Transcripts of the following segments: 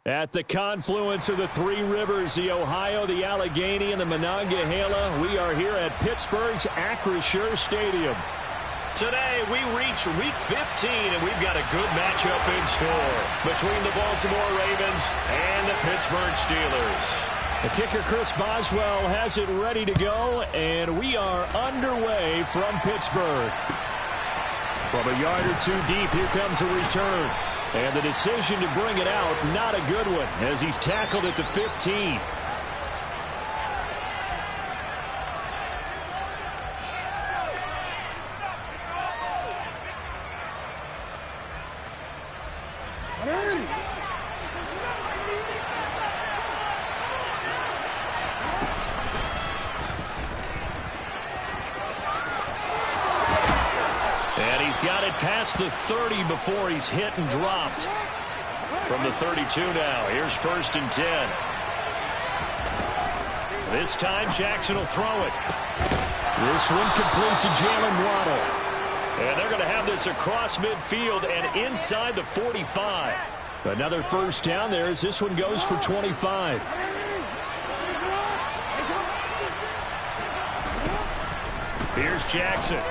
At the confluence of the three rivers, the Ohio, the Allegheny, and the Monongahela, we are here at Pittsburgh's Acrisure Stadium. Today, we reach Week 15, and we've got a good matchup in store between the Baltimore Ravens and the Pittsburgh Steelers. The kicker, Chris Boswell, has it ready to go, and we are underway from Pittsburgh. From a yard or two deep, here comes a return. And the decision to bring it out, not a good one, as he's tackled at the 15. Past the 30 before he's hit and dropped. From the 32 now, here's 1st and 10. This time Jackson will throw it. This one complete to Jalen Waddle. And they're going to have this across midfield and inside the 45. Another first down there as this one goes for 25. Here's Jackson.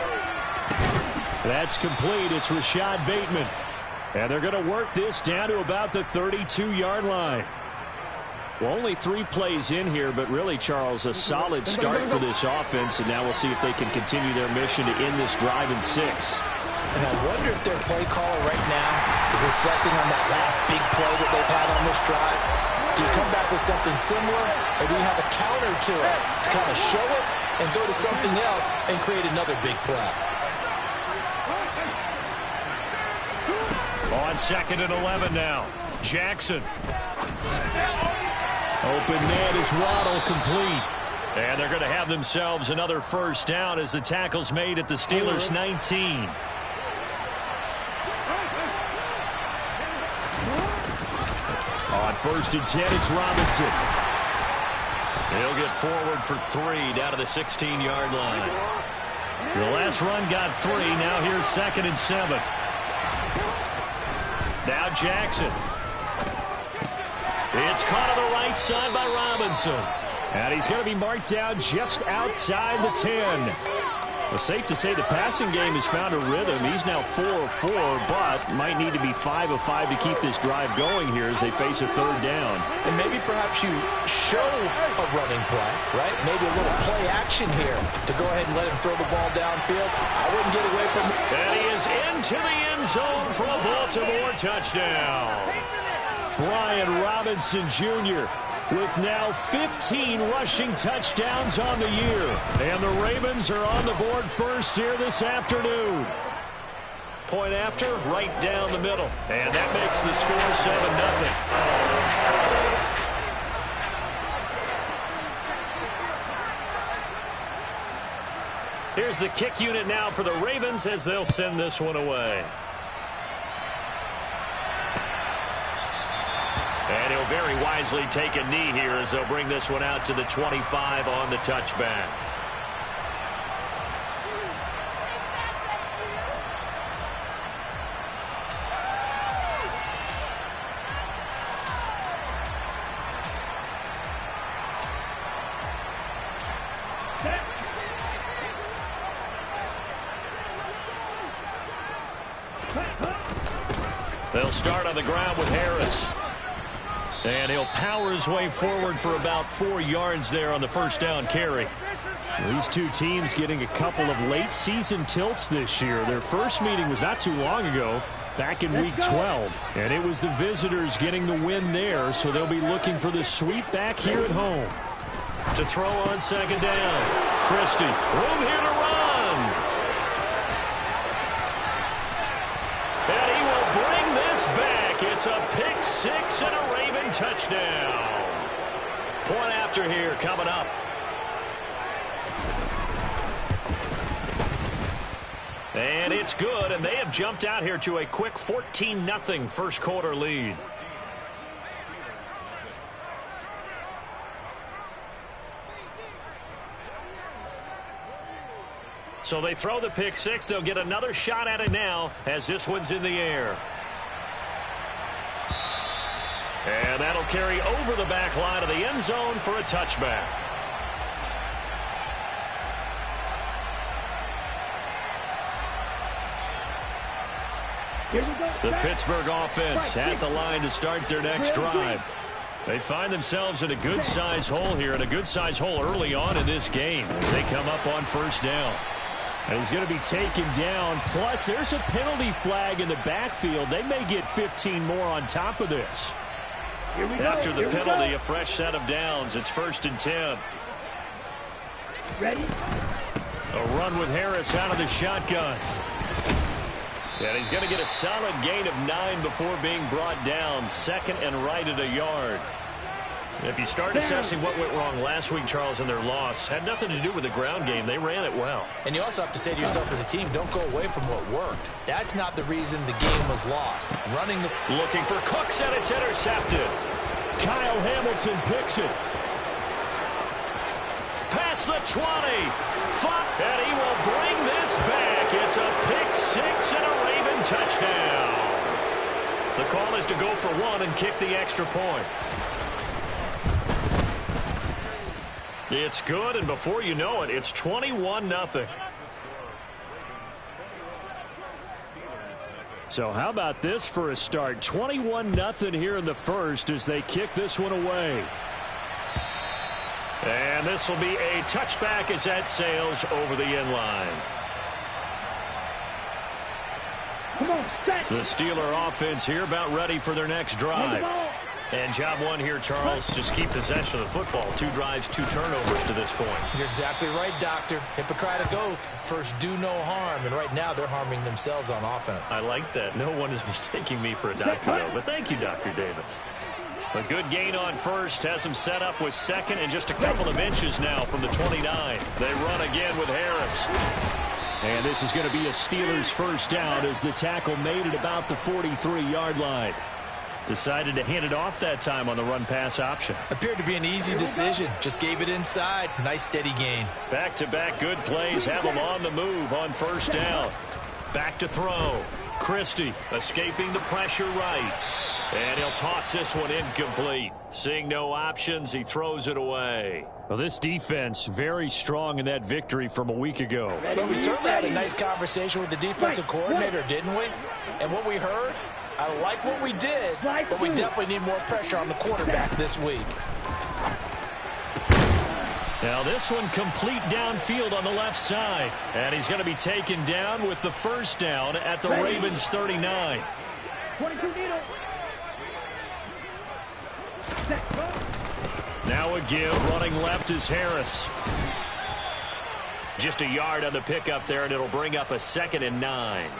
That's complete. It's Rashad Bateman. And they're going to work this down to about the 32-yard line. Well, only 3 plays in here, but really, Charles, a solid start for this offense. And now we'll see if they can continue their mission to end this drive in 6. And I wonder if their play caller right now is reflecting on that last big play that they've had on this drive. Do you come back with something similar, or do you have a counter to it to kind of show it and go to something else and create another big play? On 2nd and 11 now. Jackson. Open man is Waddle, complete. And they're going to have themselves another first down as the tackle's made at the Steelers' 19. On 1st and 10, it's Robinson. He'll get forward for 3 down to the 16-yard line. The last run got 3. Now here's 2nd and 7. Now Jackson. It's caught on the right side by Robinson. And he's going to be marked down just outside the 10. Well, safe to say the passing game has found a rhythm. He's now 4 of 4, but might need to be 5 of 5 to keep this drive going here as they face a 3rd down. And maybe perhaps you show a running play, right? Maybe a little play action here to go ahead and let him throw the ball downfield. I wouldn't get away from it. And he is into the end zone for a Baltimore touchdown. Brian Robinson Jr. with now 15 rushing touchdowns on the year. And the Ravens are on the board first here this afternoon. Point after, right down the middle. And that makes the score 7-0. Here's the kick unit now for the Ravens as they'll send this one away. And he'll very wisely take a knee here as they'll bring this one out to the 25 on the touchback. They'll start on the ground with Harris. And he'll power his way forward for about 4 yards there on the first down carry. These two teams getting a couple of late season tilts this year. Their first meeting was not too long ago, back in Week 12. And it was the visitors getting the win there, so they'll be looking for the sweep back here at home. To throw on 2nd down. Christie, room here to run. And he will bring this back. It's a pick 6 and a Raven touchdown. Point after here coming up. And it's good, and they have jumped out here to a quick 14-0 first quarter lead. So they throw the pick 6. They'll get another shot at it now as this one's in the air. And that'll carry over the back line of the end zone for a touchback. The Pittsburgh offense at the line to start their next drive. They find themselves in a good-sized hole here, and a good-sized hole early on in this game as they come up on first down. And he's going to be taken down. Plus, there's a penalty flag in the backfield. They may get 15 more on top of this. After the penalty, a fresh set of downs. It's 1st and 10. Ready? A run with Harris out of the shotgun. And he's going to get a solid gain of 9 before being brought down. 2nd and right at a yard. If you start assessing what went wrong last week, Charles, in their loss, had nothing to do with the ground game. They ran it well. And you also have to say to yourself as a team, don't go away from what worked. That's not the reason the game was lost. Looking for Cooks, and it's intercepted. Kyle Hamilton picks it. Past the 20. And he will bring this back. It's a pick-6 and a Raven touchdown. The call is to go for 1 and kick the extra point. It's good, and before you know it, it's 21-0. So how about this for a start? 21-0 here in the first as they kick this one away. And this will be a touchback as that sails over the end line. Come on, set. The Steeler offense here about ready for their next drive. And job 1 here, Charles, just keep possession of the football. 2 drives, 2 turnovers to this point. You're exactly right, Doctor. Hippocratic oath. First, do no harm. And right now, they're harming themselves on offense. I like that. No one is mistaking me for a doctor, though. But thank you, Dr. Davis. A good gain on first. Has him set up with 2nd and just a couple of inches now from the 29. They run again with Harris. And this is going to be a Steelers first down as the tackle made it about the 43-yard line. Decided to hand it off that time on the run-pass option. Appeared to be an easy decision. Just gave it inside. Nice steady gain. Back-to-back good plays have him on the move on first down. Back to throw. Christie escaping the pressure right. And he'll toss this one incomplete. Seeing no options, he throws it away. Well, this defense very strong in that victory from a week ago. But we certainly had a nice conversation with the defensive coordinator, didn't we? And what we heard, I like what we did, but we definitely need more pressure on the quarterback this week. Now this one complete downfield on the left side. And he's going to be taken down with the first down at the Ravens 39. 22 needle. Now a give, running left is Harris. Just a yard on the pickup there, and it'll bring up a 2nd and 9.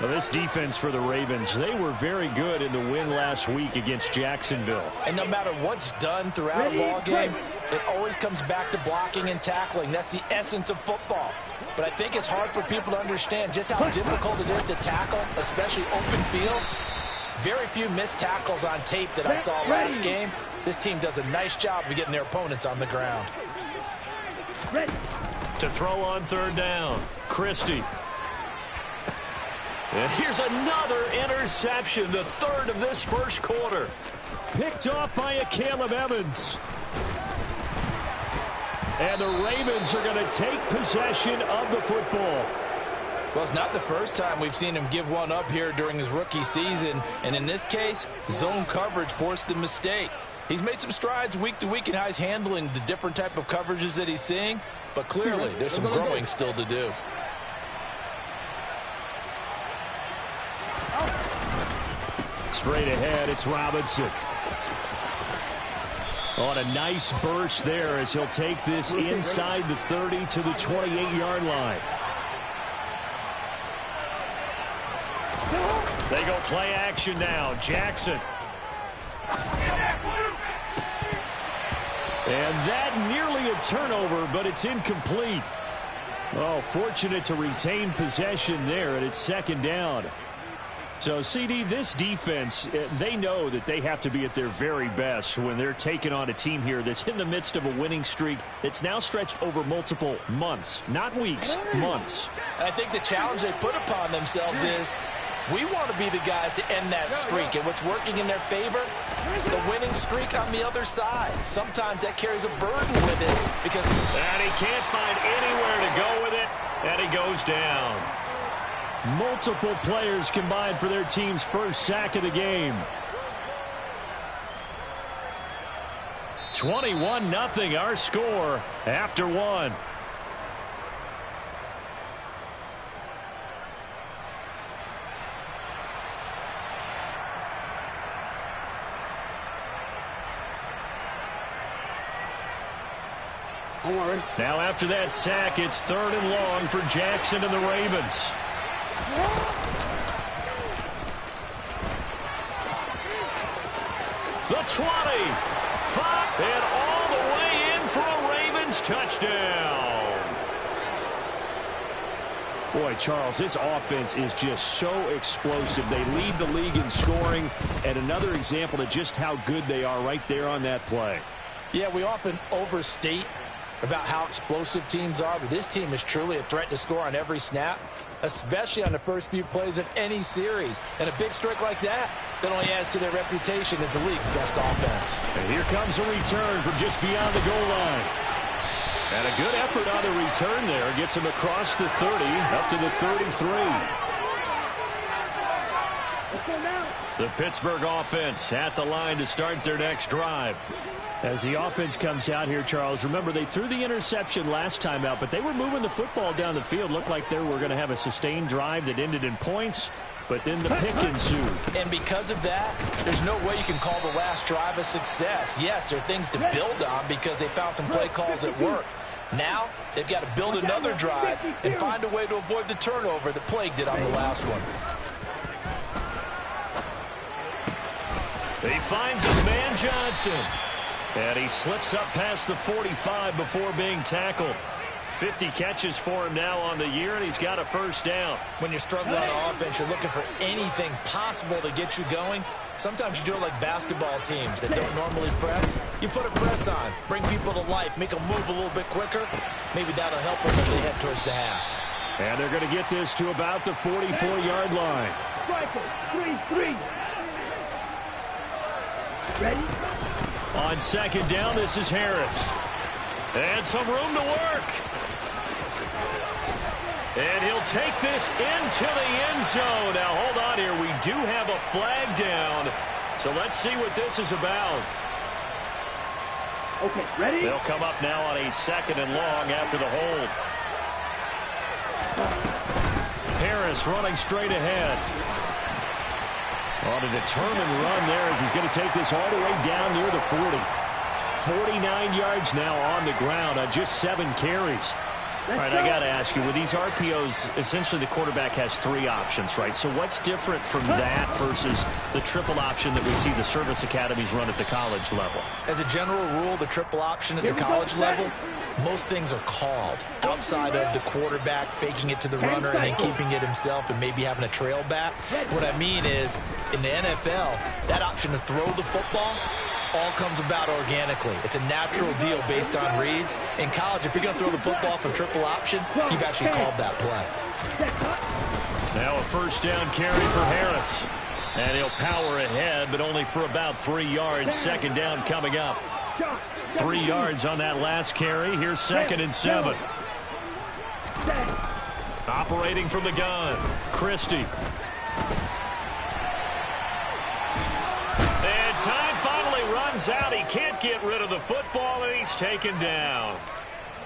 Well, this defense for the Ravens, they were very good in the win last week against Jacksonville. And no matter what's done throughout a ball game, it always comes back to blocking and tackling. That's the essence of football. But I think it's hard for people to understand just how difficult it is to tackle, especially open field. Very few missed tackles on tape that I saw last game. This team does a nice job of getting their opponents on the ground. To throw on third down, Christie. And here's another interception, the 3rd of this first quarter. Picked off by a Caleb Evans. And the Ravens are going to take possession of the football. Well, it's not the first time we've seen him give one up here during his rookie season. And in this case, zone coverage forced the mistake. He's made some strides week to week in how he's handling the different type of coverages that he's seeing. But clearly, there's some growing still to do. Straight ahead, it's Robinson. On a nice burst there as he'll take this inside the 30 to the 28-yard line. They go play action now. Jackson. And that nearly a turnover, but it's incomplete. Oh, fortunate to retain possession there, and it's 2nd down. So, CD, this defense, they know that they have to be at their very best when they're taking on a team here that's in the midst of a winning streak that's now stretched over multiple months, not weeks, months. And I think the challenge they put upon themselves is We want to be the guys to end that streak, and what's working in their favor, the winning streak on the other side. Sometimes that carries a burden with it because... And he can't find anywhere to go with it, and he goes down. Multiple players combined for their team's first sack of the game. 21-0 our score after one. Now after that sack, it's 3rd and long for Jackson and the Ravens. The 20, 5, and all the way in for a Ravens touchdown. Boy, Charles, this offense is just so explosive. They lead the league in scoring, and another example of just how good they are right there on that play. Yeah, we often overstate about how explosive teams are, but this team is truly a threat to score on every snap, especially on the first few plays of any series. And a big strike like that only adds to their reputation as the league's best offense. And here comes a return from just beyond the goal line. And a good effort on the return there. Gets him across the 30, up to the 33. The Pittsburgh offense at the line to start their next drive. As the offense comes out here, Charles, remember they threw the interception last time out, but they were moving the football down the field. Looked like they were going to have a sustained drive that ended in points, but then the pick ensued. And because of that, there's no way you can call the last drive a success. Yes, there are things to build on because they found some play calls that work. Now, they've got to build another drive and find a way to avoid the turnover that plagued it on the last one. He finds his man Johnson. And he slips up past the 45 before being tackled. 50 catches for him now on the year, and he's got a first down. When you're struggling on offense, you're looking for anything possible to get you going. Sometimes you do it like basketball teams that don't normally press. You put a press on, bring people to life, make them move a little bit quicker. Maybe that'll help them as they head towards the half. And they're going to get this to about the 44-yard line. 3-3. Ready? On second down, this is Harris. And some room to work. And he'll take this into the end zone. Now, hold on here. We do have a flag down. So let's see what this is about. Okay, ready? They'll come up now on a 2nd and long after the hold. Harris running straight ahead. On a determined run there as he's going to take this all the way down near the 40. 49 yards now on the ground on just 7 carries. All right, I got to ask you, with these RPOs, essentially the quarterback has 3 options, right? So what's different from that versus the triple option that we see the service academies run at the college level? As a general rule, the triple option at the college level, most things are called outside of the quarterback faking it to the runner and then keeping it himself and maybe having a trail back. What I mean is, in the NFL, that option to throw the football all comes about organically. It's a natural deal based on reads. In college, if you're going to throw the football from triple option, you've actually called that play. Now a first down carry for Harris. And he'll power ahead, but only for about 3 yards. 2nd down coming up. 3 yards on that last carry. Here's 2nd and 7. Operating from the gun, Christie. And time finally runs out. He can't get rid of the football, and he's taken down.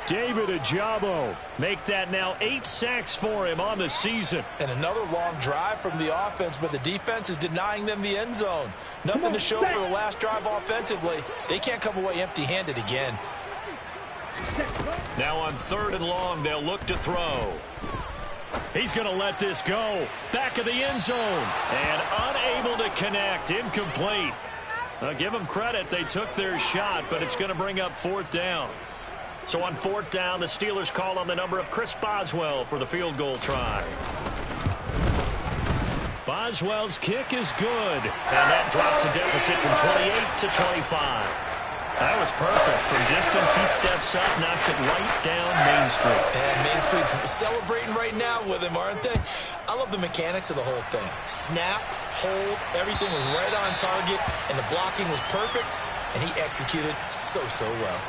David Ajabo. Make that now 8 sacks for him on the season. And another long drive from the offense, but the defense is denying them the end zone. Nothing to show for the last drive offensively. They can't come away empty-handed again. Now on 3rd and long, they'll look to throw. He's going to let this go. Back of the end zone. And unable to connect. Incomplete. Now, give them credit. They took their shot, but it's going to bring up 4th down. So on 4th down, the Steelers call on the number of Chris Boswell for the field goal try. Boswell's kick is good. And that drops a deficit from 28 to 25. That was perfect. From distance, he steps up, knocks it right down Main Street. And Main Street's celebrating right now with him, aren't they? I I love the mechanics of the whole thing. Snap, hold, everything was right on target, and the blocking was perfect, and he executed so well.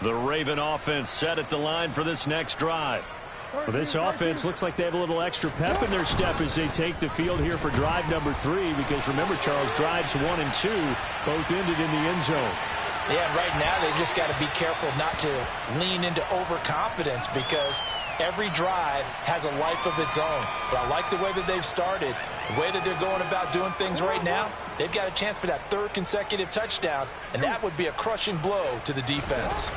The Raven offense set at the line for this next drive. Well, this offense looks like they have a little extra pep in their step as they take the field here for drive number 3, because remember, Charles, drives 1 and 2 both ended in the end zone. Yeah, right now they've just got to be careful not to lean into overconfidence, because every drive has a life of its own. But I like the way that they've started, the way that they're going about doing things right now. They've got a chance for that 3rd consecutive touchdown, and that would be a crushing blow to the defense.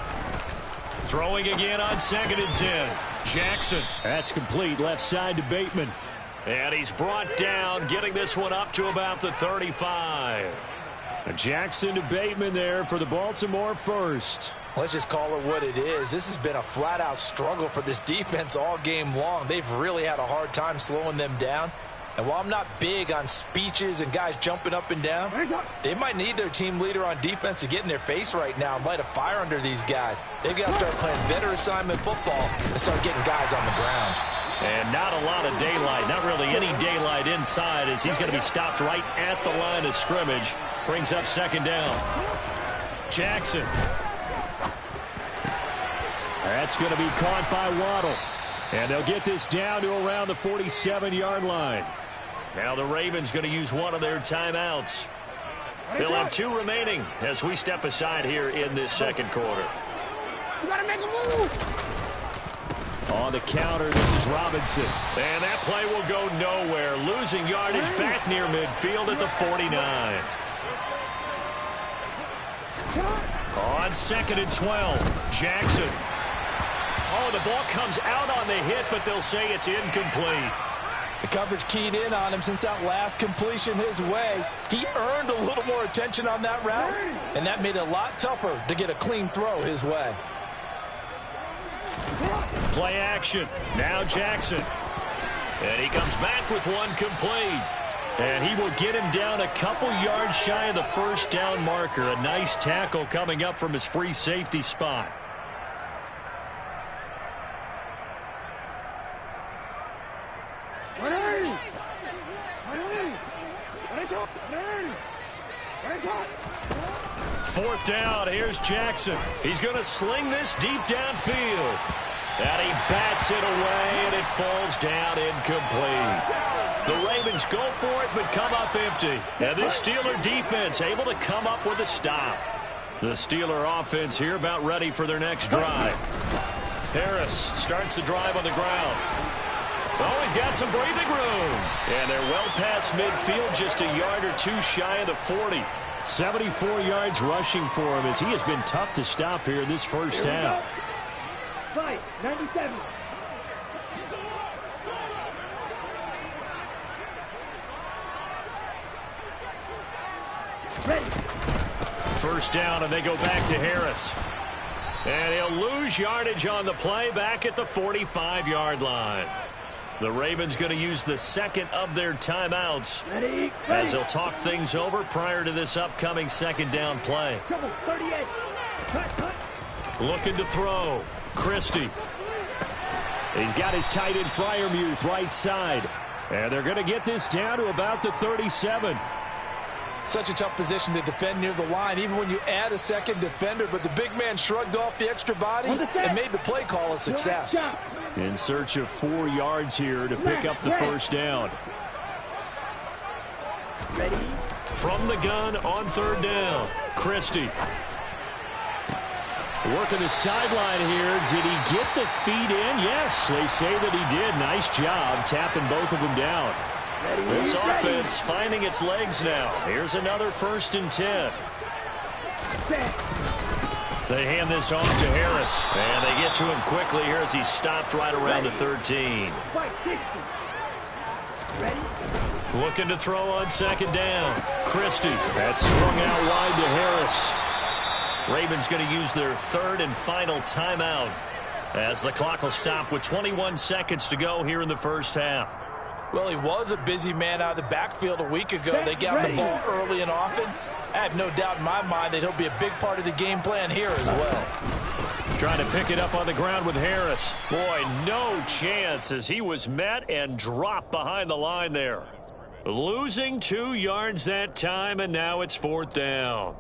Throwing again on 2nd and 10. Jackson. That's complete, left side to Bateman. And he's brought down, getting this one up to about the 35. Jackson to Bateman there for the Baltimore first. Let's just call it what it is. This has been a flat-out struggle for this defense all game long. They've really had a hard time slowing them down. And while I'm not big on speeches and guys jumping up and down, they might need their team leader on defense to get in their face right now and light a fire under these guys. They've got to start playing better assignment football and start getting guys on the ground. And not a lot of daylight, not really any daylight inside, as he's going to be stopped right at the line of scrimmage. Brings up 2nd down. Jackson. That's going to be caught by Waddle. And they'll get this down to around the 47-yard line. Now the Ravens going to use one of their timeouts. They'll have 2 remaining as we step aside here in this 2nd quarter. You gotta make a move. On the counter, this is Robinson. And that play will go nowhere. Losing yardage back near midfield at the 49. On 2nd and 12, Jackson. Oh, the ball comes out on the hit, but they'll say it's incomplete. The coverage keyed in on him since that last completion his way. He earned a little more attention on that route, and that made it a lot tougher to get a clean throw his way. Play action. Now Jackson. And he comes back with one complete. And he will get him down a couple yards shy of the 1st down marker. A nice tackle coming up from his free safety spot. Fourth down, here's Jackson. He's going to sling this deep downfield. And he bats it away, and it falls down incomplete. The Ravens go for it, but come up empty. And this Steeler defense able to come up with a stop. The Steeler offense here about ready for their next drive. Harris starts the drive on the ground. Oh, he's got some breathing room. And they're well past midfield, just a yard or 2 shy of the 40. 74 yards rushing for him, as he has been tough to stop here in this first half. Fight, 97. Ready. First down, and they go back to Harris. And he'll lose yardage on the play back at the 45-yard line. The Ravens going to use the 2nd of their timeouts as they'll talk things over prior to this upcoming 2nd down play. 38. Looking to throw. Christie. He's got his tight end Freiermuth right side. And they're going to get this down to about the 37. Such a tough position to defend near the line, even when you add a 2nd defender. But the big man shrugged off the extra body and made the play call a success. In search of 4 yards here to pick up the 1st down. Ready. From the gun on 3rd down, Christie. Working the sideline here. Did he get the feet in? Yes, they say that he did. Nice job tapping both of them down. This offense finding its legs now. Here's another 1st and 10. They hand this off to Harris. And they get to him quickly here as he's stopped right around the 13. Looking to throw on 2nd down. Christie. That's swung out wide to Harris. Ravens going to use their 3rd and final timeout as the clock will stop with 21 seconds to go here in the first half. Well, he was a busy man out of the backfield a week ago. They got him the ball early and often. I have no doubt in my mind that he'll be a big part of the game plan here as well. Trying to pick it up on the ground with Harris. Boy, no chance as he was met and dropped behind the line there. Losing 2 yards that time, and now it's 4th down.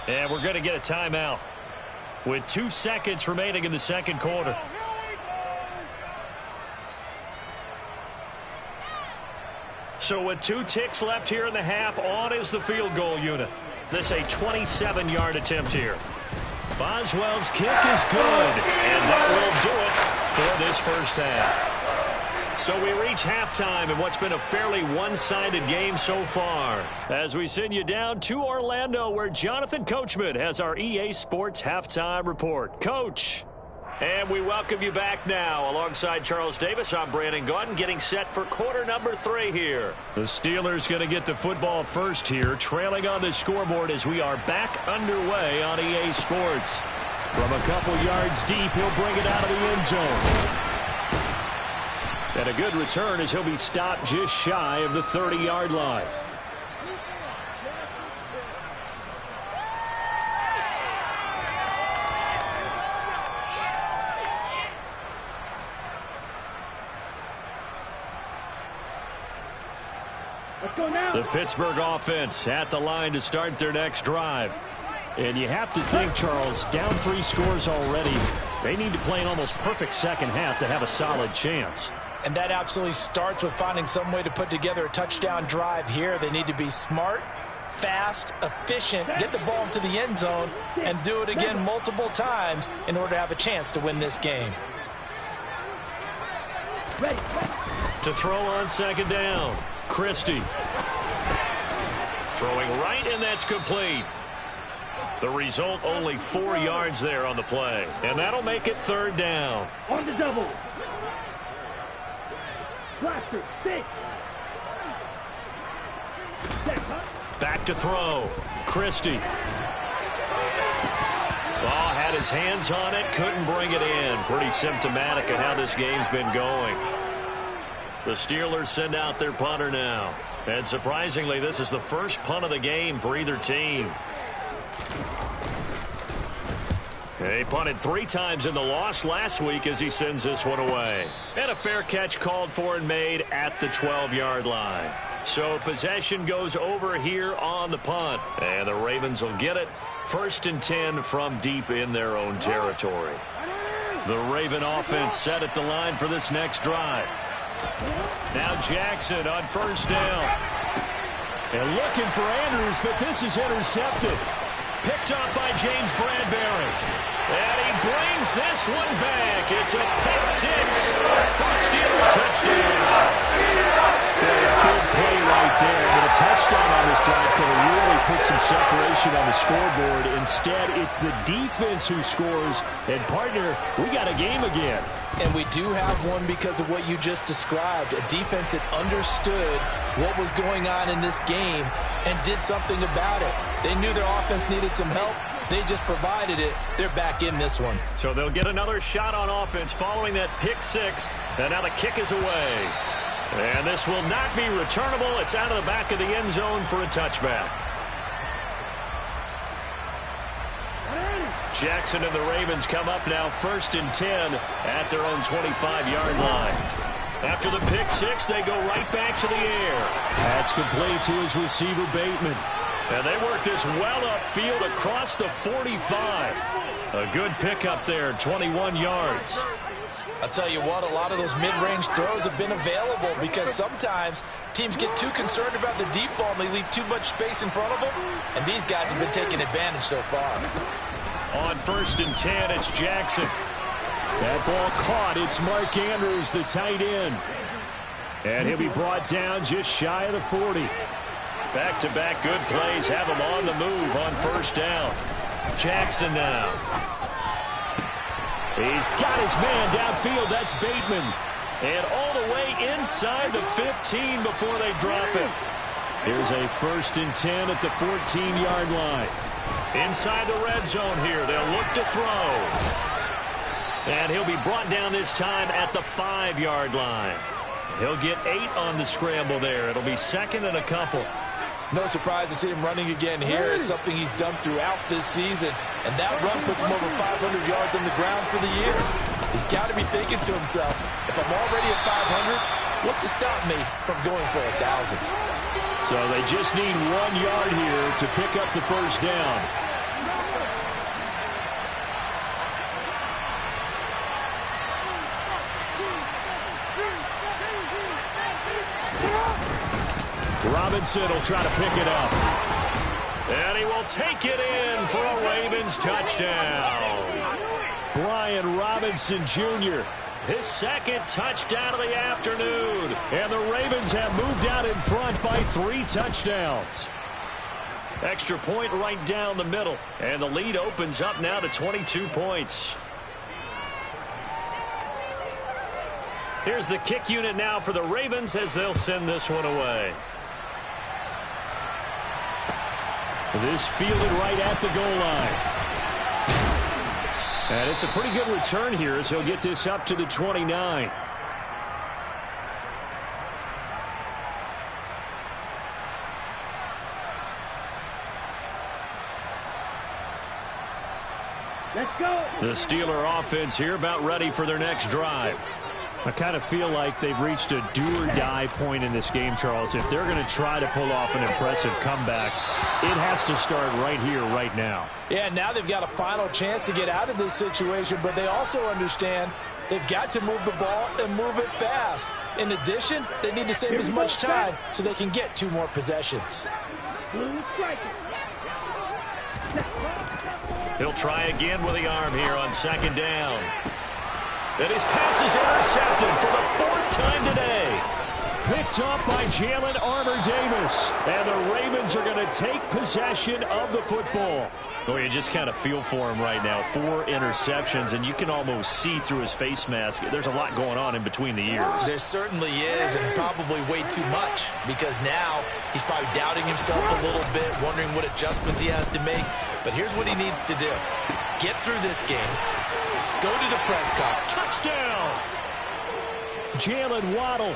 And we're going to get a timeout with 2 seconds remaining in the second quarter. So with 2 ticks left here in the half, on is the field goal unit. This a 27-yard attempt here. Boswell's kick is good, and that will do it for this first half. So we reach halftime in what's been a fairly one-sided game so far, as we send you down to Orlando, where Jonathan Coachman has our EA Sports Halftime Report. Coach. And we welcome you back now. Alongside Charles Davis, I'm Brandon Gaudin, getting set for quarter number 3 here. The Steelers going to get the football first here, trailing on the scoreboard as we are back underway on EA Sports. From a couple yards deep, he'll bring it out of the end zone. And a good return as he'll be stopped just shy of the 30-yard line. The Pittsburgh offense at the line to start their next drive. And you have to think, Charles, down 3 scores already. They need to play an almost perfect second half to have a solid chance. And that absolutely starts with finding some way to put together a touchdown drive here. They need to be smart, fast, efficient, get the ball into the end zone, and do it again multiple times in order to have a chance to win this game. To throw on second down, Christie. Throwing right, and that's complete. The result, only 4 yards there on the play. And that'll make it 3rd down. On the double. Blaster, 6. Back to throw. Christie. Ball had his hands on it, couldn't bring it in. Pretty symptomatic of how this game's been going. The Steelers send out their punter now. And surprisingly, this is the first punt of the game for either team. He punted 3 times in the loss last week as he sends this one away. And a fair catch called for and made at the 12-yard line. So possession goes over here on the punt. And the Ravens will get it. 1st and 10 from deep in their own territory. The Raven offense set at the line for this next drive. Now Jackson on 1st down. And looking for Andrews, but this is intercepted. Picked up by James Bradbury. And he brings this one back. It's a pick 6 for the Steelers touchdown. Good play right there. But a touchdown on this drive could have really put some separation on the scoreboard. Instead, it's the defense who scores. And, partner, we got a game again. And we do have one because of what you just described. A defense that understood what was going on in this game and did something about it. They knew their offense needed some help. They just provided it. They're back in this one. So they'll get another shot on offense following that pick 6. And now the kick is away. And this will not be returnable. It's out of the back of the end zone for a touchback. Jackson and the Ravens come up now 1st and 10 at their own 25-yard line. After the pick 6, they go right back to the air. That's complete to his receiver, Bateman. And they work this well upfield across the 45. A good pickup there, 21 yards. I'll tell you what, a lot of those mid-range throws have been available because sometimes teams get too concerned about the deep ball and they leave too much space in front of them. And these guys have been taking advantage so far. On 1st and 10, it's Jackson. That ball caught. It's Mark Andrews, the tight end. And he'll be brought down just shy of the 40. Back-to-back good plays have him on the move on 1st down. Jackson now. He's got his man downfield. That's Bateman. And all the way inside the 15 before they drop it. Here's a 1st and 10 at the 14-yard line. Inside the red zone here. They'll look to throw. And he'll be brought down this time at the 5-yard line. He'll get 8 on the scramble there. It'll be second and a couple. No surprise to see him running again here. It's something he's done throughout this season. And that run puts him over 500 yards on the ground for the year. He's got to be thinking to himself, if I'm already at 500, what's to stop me from going for 1,000? So they just need 1 yard here to pick up the first down. Robinson will try to pick it up. And he will take it in for a Ravens touchdown. Brian Robinson Jr. His second touchdown of the afternoon. And the Ravens have moved out in front by 3 touchdowns. Extra point right down the middle. And the lead opens up now to 22 points. Here's the kick unit now for the Ravens as they'll send this one away. This fielded right at the goal line. And it's a pretty good return here as he'll get this up to the 29. Let's go. The Steeler offense here about ready for their next drive. I kind of feel like they've reached a do-or-die point in this game, Charles. If they're going to try to pull off an impressive comeback, it has to start right here, right now. Yeah, now they've got a final chance to get out of this situation, but they also understand they've got to move the ball and move it fast. In addition, they need to save as much time so they can get 2 more possessions. He'll try again with the arm here on second down. And his pass is intercepted for the 4th time today. Picked up by Jalen Armour-Davis. And the Ravens are going to take possession of the football. Well, you just kind of feel for him right now. 4 interceptions, and you can almost see through his face mask. There's a lot going on in between the ears. There certainly is, and probably way too much, because now he's probably doubting himself a little bit, wondering what adjustments he has to make. But here's what he needs to do. Get through this game. Go to the press conference. Touchdown! Jalen Waddle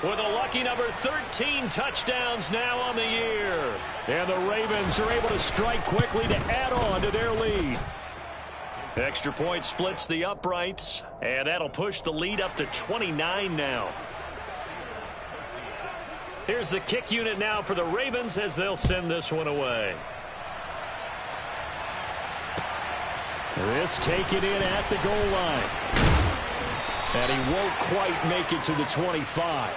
with a lucky number 13 touchdowns now on the year. And the Ravens are able to strike quickly to add on to their lead. Extra point splits the uprights, and that'll push the lead up to 29 now. Here's the kick unit now for the Ravens as they'll send this one away. This taken in at the goal line. And he won't quite make it to the 25.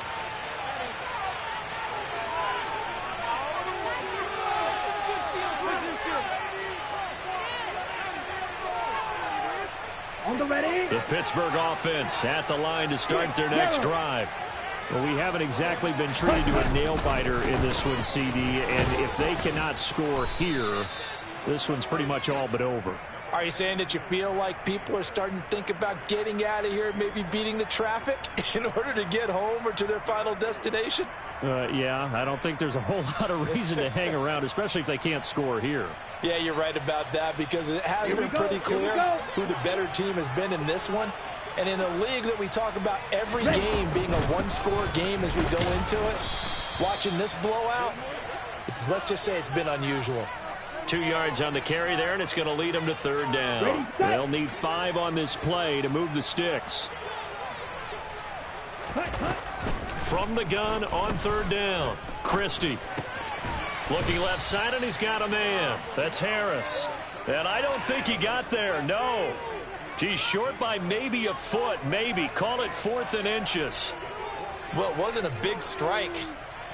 On the ready. The Pittsburgh offense at the line to start their next drive. Well, we haven't exactly been treated to a nail-biter in this one, CD. And if they cannot score here, this one's pretty much all but over. Are you saying that you feel like people are starting to think about getting out of here, maybe beating the traffic in order to get home or to their final destination? Yeah, I don't think there's a whole lot of reason to hang around, especially if they can't score here. Yeah, you're right about that, because it has been pretty clear who the better team has been in this one. And in a league that we talk about every game being a one-score game as we go into it, watching this blowout, let's just say it's been unusual. 2 yards on the carry there, and it's going to lead them to third down. They'll need 5 on this play to move the sticks. From the gun on third down, Christie. Looking left side, and he's got a man. That's Harris. And I don't think he got there, no. He's short by maybe a foot, maybe. Call it 4th and inches. Well, it wasn't a big strike,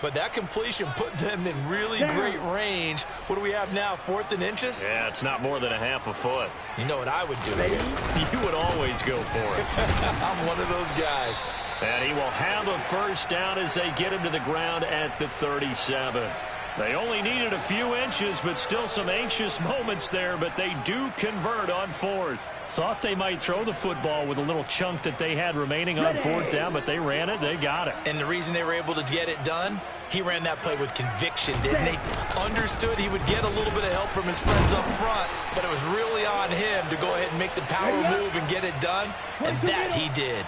but that completion put them in really great range. What do we have now, 4th and inches? Yeah, it's not more than a half a foot. You know what I would do? You would always go for it. I'm one of those guys. And he will have a first down as they get him to the ground at the 37. They only needed a few inches, but still some anxious moments there, but they do convert on fourth. Thought they might throw the football with a little chunk that they had remaining on fourth down, but they ran it, they got it. And the reason they were able to get it done, he ran that play with conviction, didn't he? Understood he would get a little bit of help from his friends up front, but it was really on him to go ahead and make the power move and get it done, and that he did.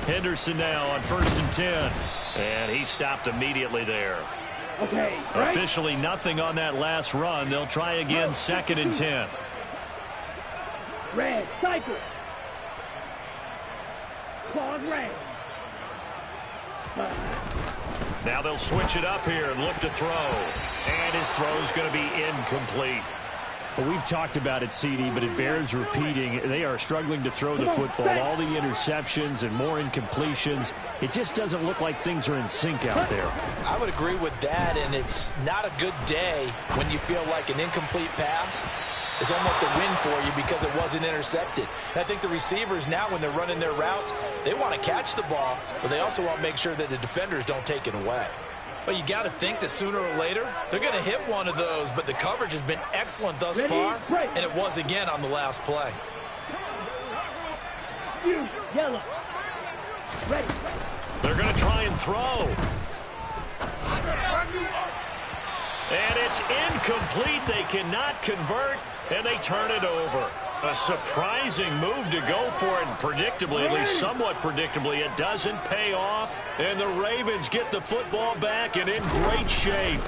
Henderson now on 1st and 10. And he stopped immediately there. Okay, right. Officially nothing on that last run. They'll try again 2nd and 10. Red, cycle. Claws red. Now they'll switch it up here and look to throw. And his throw's going to be incomplete. Well, we've talked about it, CD, but it bears repeating. They are struggling to throw the football. All the interceptions and more incompletions. It just doesn't look like things are in sync out there. I would agree with that, and it's not a good day when you feel like an incomplete pass is almost a win for you because it wasn't intercepted. And I think the receivers now, when they're running their routes, they want to catch the ball, but they also want to make sure that the defenders don't take it away. Well, you got to think that sooner or later they're going to hit one of those, but the coverage has been excellent thus far, and it was again on the last play. Yellow. Ready. They're going to try and throw. And it's incomplete. They cannot convert, and they turn it over. A surprising move to go for it, and predictably, at least somewhat predictably, it doesn't pay off. And the Ravens get the football back and in great shape.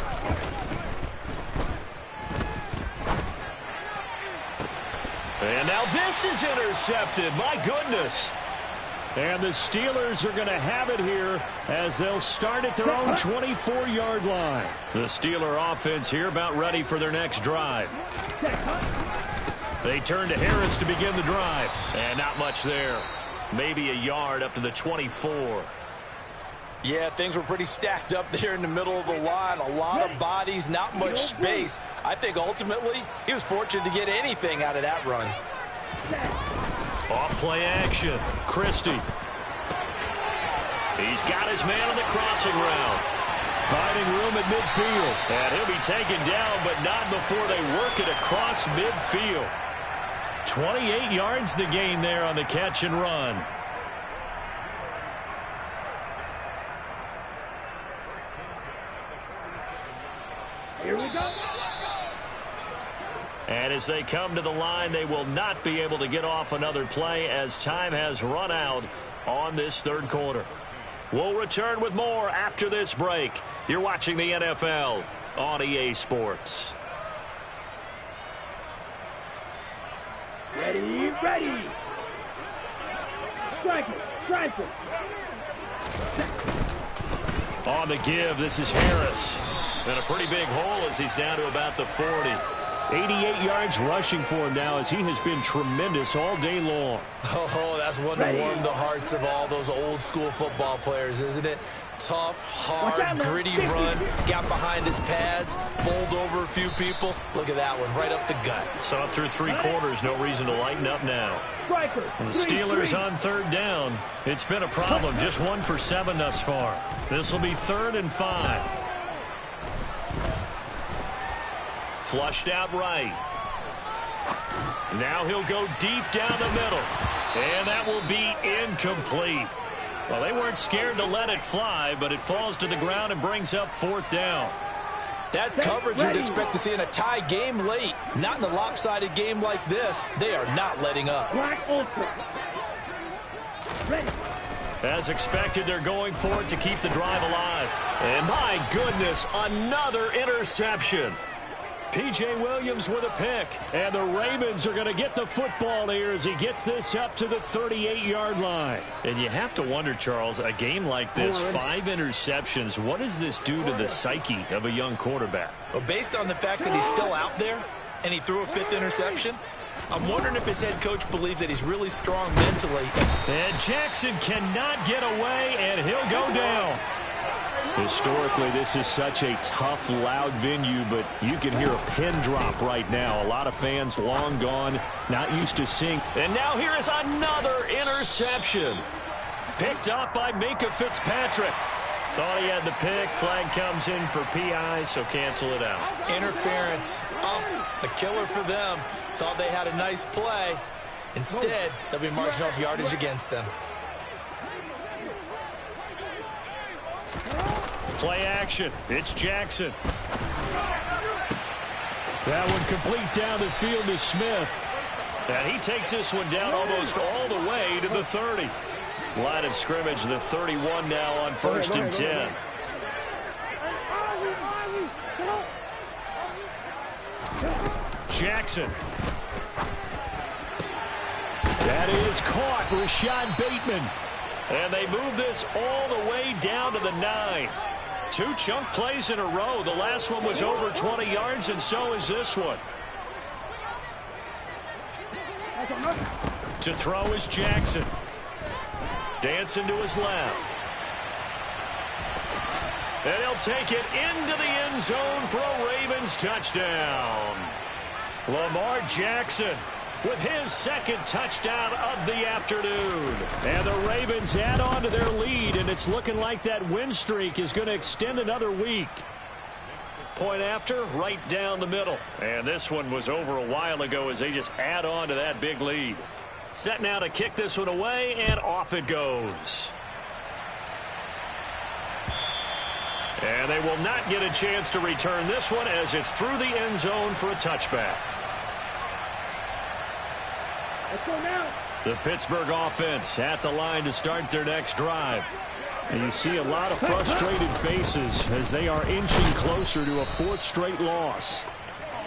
And now this is intercepted. My goodness. And the Steelers are going to have it here as they'll start at their own 24-yard line. The Steeler offense here about ready for their next drive. They turn to Harris to begin the drive. And not much there. Maybe a yard up to the 24. Yeah, things were pretty stacked up there in the middle of the line. A lot of bodies, not much space. I think ultimately he was fortunate to get anything out of that run. Off play action. Christie. He's got his man on the crossing route. Finding room at midfield. And he'll be taken down, but not before they work it across midfield. 28 yards the gain there on the catch and run. Here we go. And as they come to the line, they will not be able to get off another play as time has run out on this third quarter. We'll return with more after this break. You're watching the NFL on EA Sports. Ready, ready. Strike it, strike it. On the give, this is Harris. And a pretty big hole as he's down to about the 40. 88 yards rushing for him now as he has been tremendous all day long. Oh, that's one to warm the hearts of all those old school football players, isn't it? Tough, hard, gritty run, got behind his pads, bowled over a few people. Look at that one, right up the gut. So up through 3 quarters, no reason to lighten up now. And the Steelers on third down. It's been a problem, just 1 for 7 thus far. This will be 3rd and 5. Flushed out right. Now he'll go deep down the middle. And that will be incomplete. Well, they weren't scared to let it fly, but it falls to the ground and brings up 4th down. That's coverage you'd expect to see in a tie game late. Not in a lopsided game like this. They are not letting up. Black Ultra. Ready. As expected, they're going for it to keep the drive alive. And my goodness, another interception. P.J. Williams with a pick. And the Ravens are going to get the football here as he gets this up to the 38-yard line. And you have to wonder, Charles, a game like this, 5 interceptions, what does this do to the psyche of a young quarterback? Well, based on the fact that he's still out there and he threw a 5th interception, I'm wondering if his head coach believes that he's really strong mentally. And Jackson cannot get away, and he'll go down. Historically, this is such a tough, loud venue, but you can hear a pin drop right now. A lot of fans long gone, not used to seeing. And now here is another interception. Picked up by Minkah Fitzpatrick. Thought he had the pick. Flag comes in for PI, so cancel it out. Interference. Oh, the killer for them. Thought they had a nice play. Instead, they'll be marching off yardage against them. Play action. It's Jackson. That one complete down the field to Smith. And he takes this one down almost all the way to the 30. Line of scrimmage, the 31 now on 1st and 10. Jackson. That is caught. Rashad Bateman. And they move this all the way down to the 9. 2 chunk plays in a row. The last one was over 20 yards, and so is this one. To throw is Jackson. Dancing to his left. And he'll take it into the end zone for a Ravens touchdown. Lamar Jackson with his 2nd touchdown of the afternoon. And the Ravens add on to their lead, and it's looking like that win streak is going to extend another week. Point after, right down the middle. And this one was over a while ago as they just add on to that big lead. Set now to kick this one away, and off it goes. And they will not get a chance to return this one as it's through the end zone for a touchback. Let's go now. The Pittsburgh offense at the line to start their next drive. And you see a lot of frustrated faces as they are inching closer to a 4th straight loss.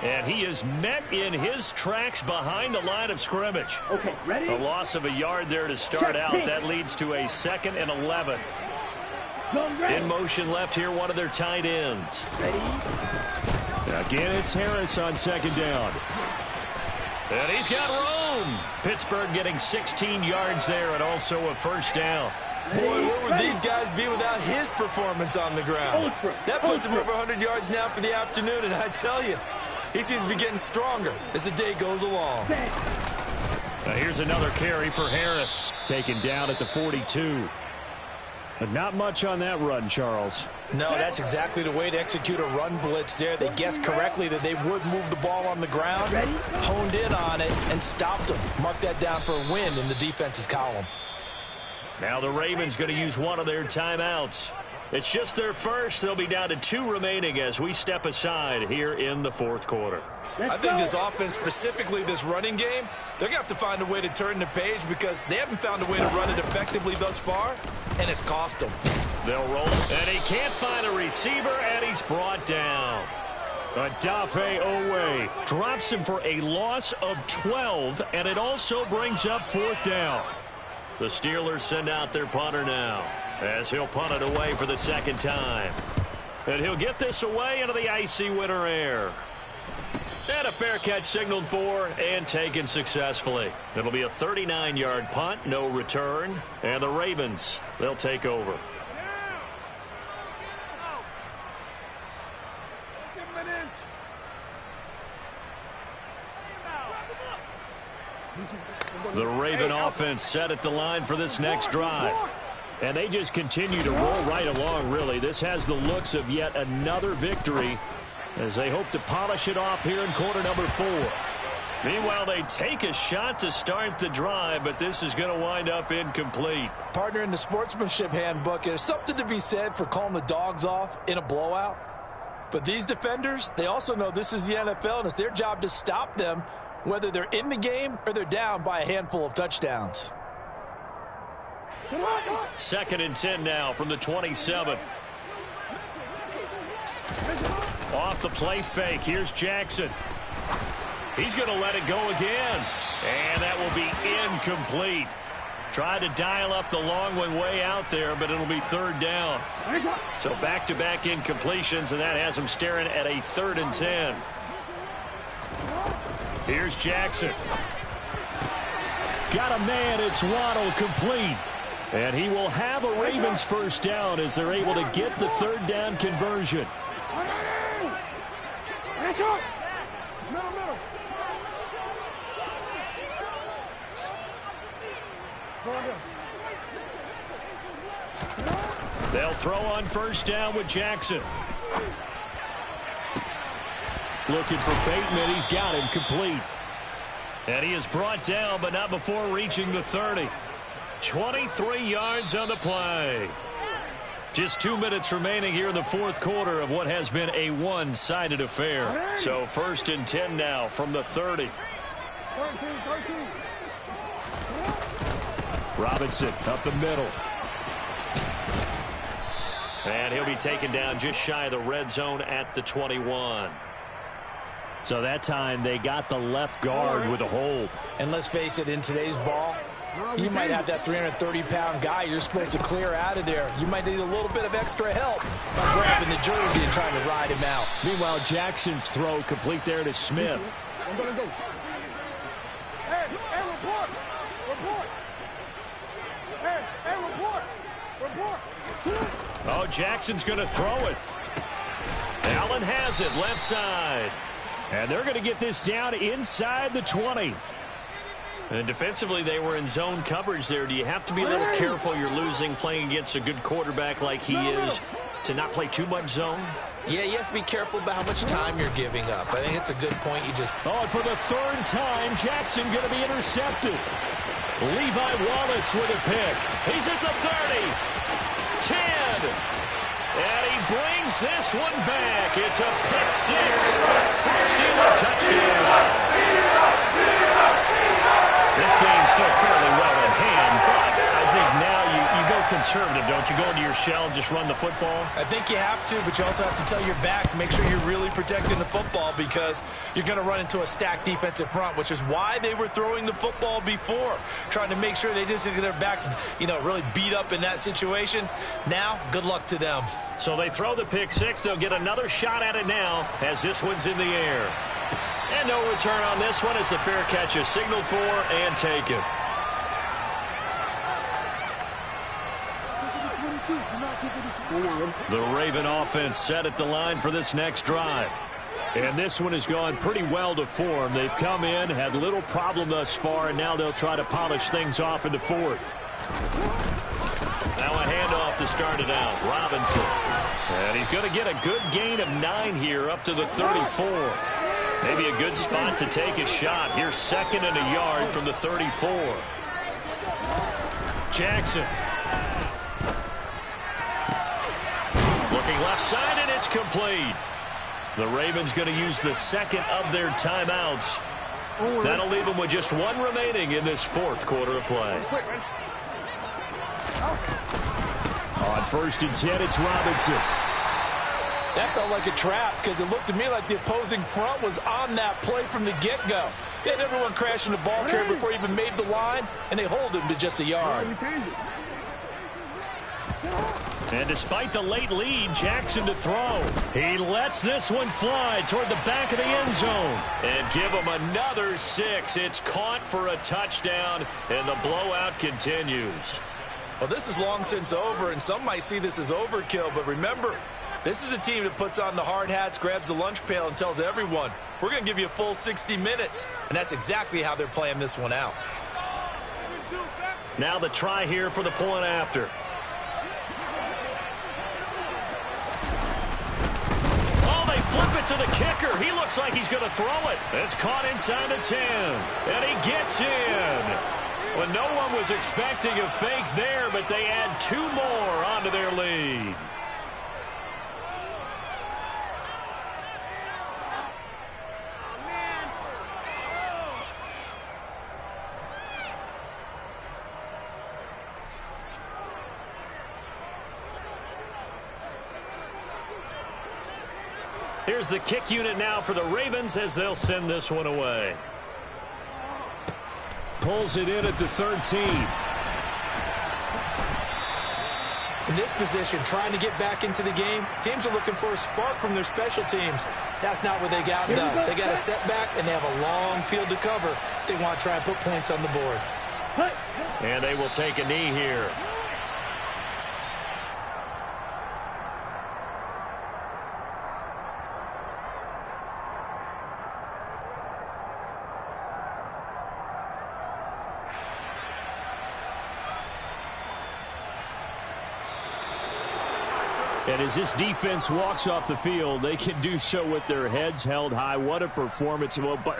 And he is met in his tracks behind the line of scrimmage. Okay, ready? A loss of a yard there to start out. That leads to a 2nd and 11. In motion left here, one of their tight ends. Ready? Again, it's Harris on 2nd down. And he's got room. Pittsburgh getting 16 yards there and also a 1st down. Boy, where would these guys be without his performance on the ground? That puts him over 100 yards now for the afternoon, and I tell you, he seems to be getting stronger as the day goes along. Now here's another carry for Harris. Taken down at the 42. But not much on that run, Charles. No, that's exactly the way to execute a run blitz there. They guessed correctly that they would move the ball on the ground, honed in on it, and stopped them. Mark that down for a win in the defense's column. Now the Ravens going to use one of their timeouts. It's just their first. They'll be down to 2 remaining as we step aside here in the 4th quarter. I think this offense, specifically this running game, they're going to have to find a way to turn the page because they haven't found a way to run it effectively thus far, and it's cost them. They'll roll, and he can't find a receiver, and he's brought down. Adafe Owe Drops him for a loss of 12, and it also brings up 4th down. The Steelers send out their punter now as he'll punt it away for the 2nd time. And he'll get this away into the icy winter air. And a fair catch signaled for and taken successfully. It'll be a 39-yard punt, no return. And the Ravens, they'll take over. The Raven offense set at the line for this next drive. And they just continue to roll right along, really. This has the looks of yet another victory as they hope to polish it off here in quarter number 4. Meanwhile, they take a shot to start the drive, but this is going to wind up incomplete. Partner, in the sportsmanship handbook, there's something to be said for calling the dogs off in a blowout. But these defenders, they also know this is the NFL, and it's their job to stop them, whether they're in the game or they're down by a handful of touchdowns. 2nd and 10 now from the 27. Off the play fake. Here's Jackson. He's going to let it go again. And that will be incomplete. Tried to dial up the long one way out there, but it'll be 3rd down. So back-to-back incompletions, and that has him staring at a 3rd and 10. Here's Jackson. Got a man. It's Waddle, complete. And he will have a Ravens 1st down as they're able to get the 3rd down conversion. They'll throw on first down with Jackson. Looking for Bateman. He's got him complete. And he is brought down, but not before reaching the 30. 23 yards on the play. Just 2 minutes remaining here in the fourth quarter of what has been a one-sided affair. So 1st and 10 now from the 30. Robinson up the middle. And he'll be taken down just shy of the red zone at the 21. So that time they got the left guard with a hold. And let's face it, in today's ball, you might have that 330-pound guy you're supposed to clear out of there. You might need a little bit of extra help by grabbing the jersey and trying to ride him out. Meanwhile, Jackson's throw complete there to Smith. I'm going to go. Hey, report. Report. Hey, report. Report. Oh, Jackson's going to throw it. Allen has it, left side. And they're going to get this down inside the 20. And defensively, they were in zone coverage there. Do you have to be a little careful? You're losing playing against a good quarterback like he is to not play too much zone? Yeah, you have to be careful about how much time you're giving up. I think it's a good point. Oh, and for the third time, Jackson going to be intercepted. Levi Wallace with a pick. He's at the 30. 10. And he brings this one back. It's a pick six for a Steeler touchdown. This game's still fairly well in hand, but I think now you go conservative, don't you? Go into your shell and just run the football? I think you have to, but you also have to tell your backs, make sure you're really protecting the football because you're going to run into a stacked defensive front, which is why they were throwing the football before, trying to make sure they just get their backs, really beat up in that situation. Now, good luck to them. So they throw the pick six. They'll get another shot at it now as this one's in the air. And no return on this one as the fair catch is signaled for and taken. The Raven offense set at the line for this next drive. And this one has gone pretty well to form. They've come in, had little problem thus far, and now they'll try to polish things off in the fourth. Now a handoff to start it out. Robinson. And he's going to get a good gain of 9 here up to the 34. Maybe a good spot to take a shot. Here's 2nd and a yard from the 34. Jackson. Looking left side, and it's complete. The Ravens going to use the 2nd of their timeouts. That'll leave them with just 1 remaining in this fourth quarter of play. On 1st and 10, it's Robinson. That felt like a trap because it looked to me like the opposing front was on that play from the get-go. They had everyone crashing the ball carrier before he even made the line, and they hold him to just a yard. And despite the late lead, Jackson to throw. He lets this one fly toward the back of the end zone. And give him another 6. It's caught for a touchdown, and the blowout continues. Well, this is long since over, and some might see this as overkill, but remember, this is a team that puts on the hard hats, grabs the lunch pail, and tells everyone, we're going to give you a full 60 minutes. And that's exactly how they're playing this one out. Now the try here for the point after. Oh, they flip it to the kicker. He looks like he's going to throw it. It's caught inside the 10. And he gets in. Well, no one was expecting a fake there, but they add 2 more onto their lead. Here's the kick unit now for the Ravens as they'll send this one away. Pulls it in at the 13. In this position, trying to get back into the game, teams are looking for a spark from their special teams. That's not what they got done. They got a setback, and they have a long field to cover if they want to try and put points on the board. And they will take a knee here. And as this defense walks off the field, they can do so with their heads held high. What a performance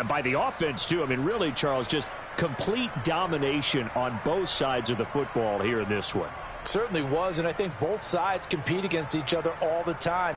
by the offense, too. I mean, really, Charles, just complete domination on both sides of the football here in this one. Certainly was, and I think both sides compete against each other all the time.